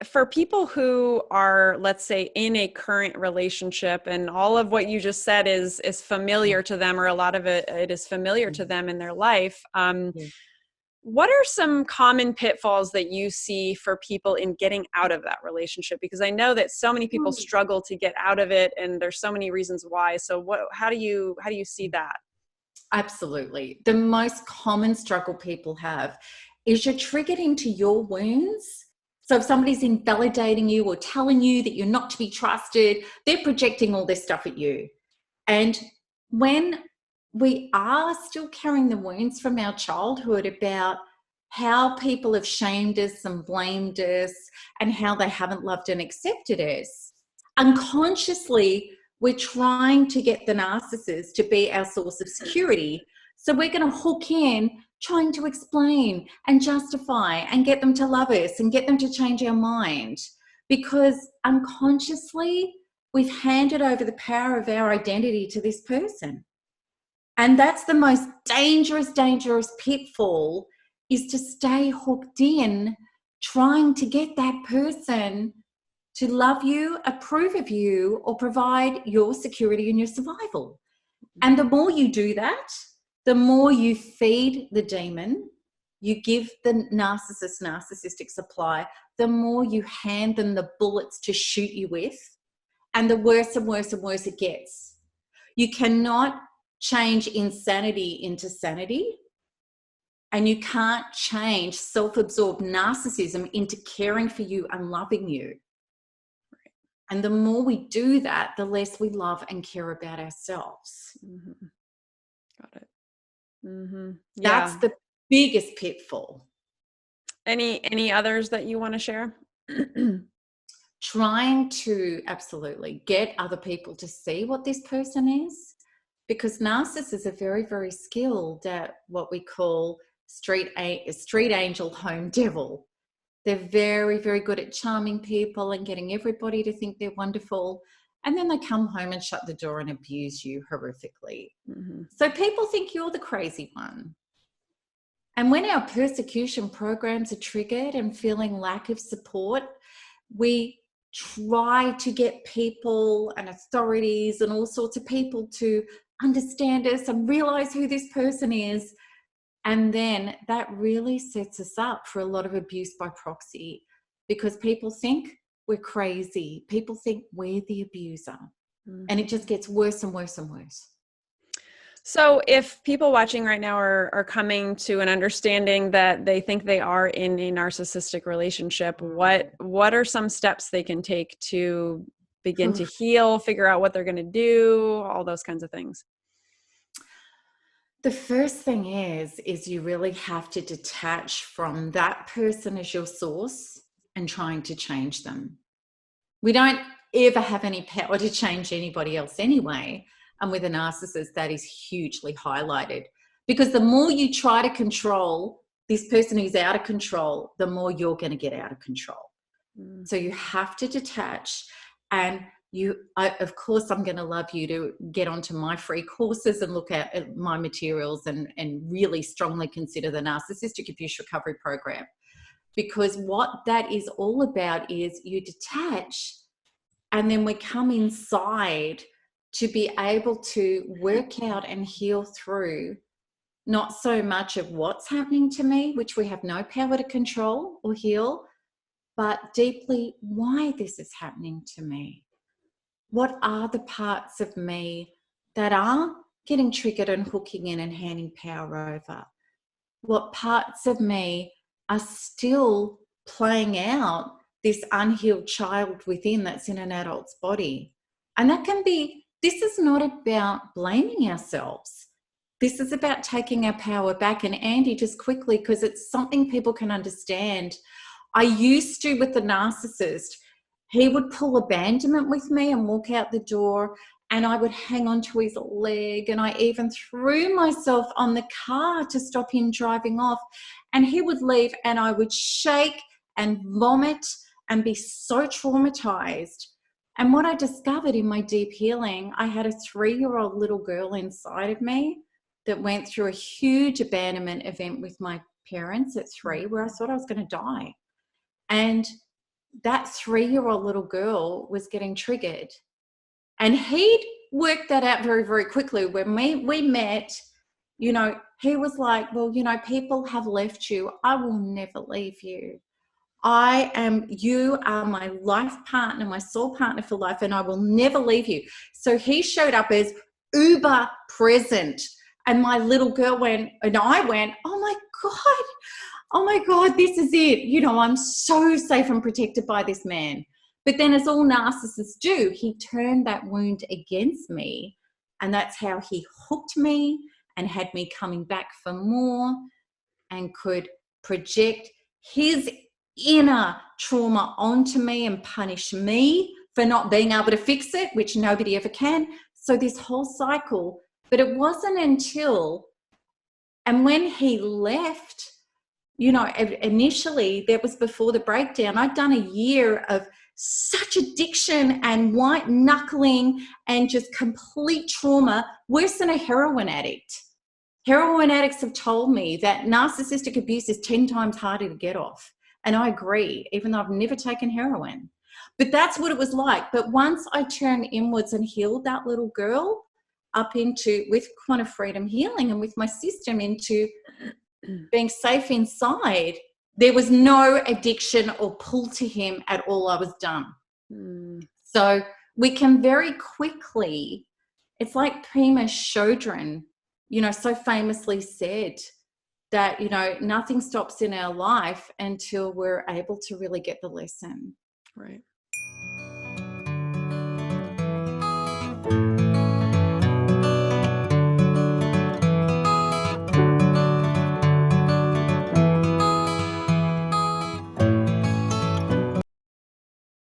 for people who are, let's say, in a current relationship and all of what you just said is familiar to them, or a lot of it is familiar to them in their life, what are some common pitfalls that you see for people in getting out of that relationship? Because I know that so many people struggle to get out of it, and there's so many reasons why. So how do you see that? Absolutely. The most common struggle people have is you're triggered into your wounds. So if somebody's invalidating you or telling you that you're not to be trusted, they're projecting all this stuff at you. And when we are still carrying the wounds from our childhood about how people have shamed us and blamed us and how they haven't loved and accepted us, unconsciously, we're trying to get the narcissist to be our source of security. So we're going to hook in, trying to explain and justify and get them to love us and get them to change our mind, because unconsciously we've handed over the power of our identity to this person. And that's the most dangerous pitfall, is to stay hooked in, trying to get that person to love you, approve of you, or provide your security and your survival. And the more you do that, the more you feed the demon, you give the narcissistic supply, the more you hand them the bullets to shoot you with, and the worse and worse and worse it gets. You cannot change insanity into sanity, and you can't change self-absorbed narcissism into caring for you and loving you. And the more we do that, the less we love and care about ourselves. Mm-hmm. Got it. Mm-hmm. Yeah. That's the biggest pitfall. Any others that you want to share? Trying to absolutely get other people to see what this person is, because narcissists are very, very skilled at what we call street angel, home devil. They're very, very good at charming people and getting everybody to think they're wonderful. And then they come home and shut the door and abuse you horrifically. Mm-hmm. So people think you're the crazy one. And when our persecution programs are triggered and feeling lack of support, we try to get people and authorities and all sorts of people to understand us and realize who this person is. And then that really sets us up for a lot of abuse by proxy, because people think we're crazy. People think we're the abuser. Mm-hmm. And it just gets worse and worse and worse. So if people watching right now are coming to an understanding that they think they are in a narcissistic relationship, what are some steps they can take to begin to heal, figure out what they're going to do, all those kinds of things? The first thing is you really have to detach from that person as your source and trying to change them. We don't ever have any power to change anybody else anyway. And with a narcissist, that is hugely highlighted, because the more you try to control this person who's out of control, the more you're going to get out of control. So you have to detach, and of course, I'm going to love you to get onto my free courses and look at my materials and really strongly consider the Narcissistic Abuse Recovery Program, because what that is all about is you detach, and then we come inside to be able to work out and heal through not so much of what's happening to me, which we have no power to control or heal, but deeply why this is happening to me. What are the parts of me that are getting triggered and hooking in and handing power over? What parts of me are still playing out this unhealed child within that's in an adult's body? And that can be, this is not about blaming ourselves. This is about taking our power back. And Andy, just quickly, because it's something people can understand. I used to, with the narcissist, he would pull abandonment with me and walk out the door, and I would hang on to his leg, and I even threw myself on the car to stop him driving off, and he would leave, and I would shake and vomit and be so traumatized. And what I discovered in my deep healing, I had a 3-year-old little girl inside of me that went through a huge abandonment event with my parents at 3, where I thought I was going to die. And that 3-year-old little girl was getting triggered. And he'd worked that out very, very quickly. When we met, you know, he was like, well, you know, people have left you. I will never leave you. You are my life partner, my soul partner for life, and I will never leave you. So he showed up as uber present. And my little girl went, and I went, oh my God, this is it. You know, I'm so safe and protected by this man. But then, as all narcissists do, he turned that wound against me. And that's how he hooked me and had me coming back for more, and could project his inner trauma onto me and punish me for not being able to fix it, which nobody ever can. So this whole cycle. But it wasn't until, and when he left, you know, initially, that was before the breakdown, I'd done a year of such addiction and white knuckling and just complete trauma, worse than a heroin addict. Heroin addicts have told me that narcissistic abuse is 10 times harder to get off. And I agree, even though I've never taken heroin. But that's what it was like. But once I turned inwards and healed that little girl up into, with quantum freedom healing and with my system, into being safe inside, there was no addiction or pull to him at all. I was done. So we can very quickly, it's like Prima Chodron, you know, so famously said that, you know, nothing stops in our life until we're able to really get the lesson. Right.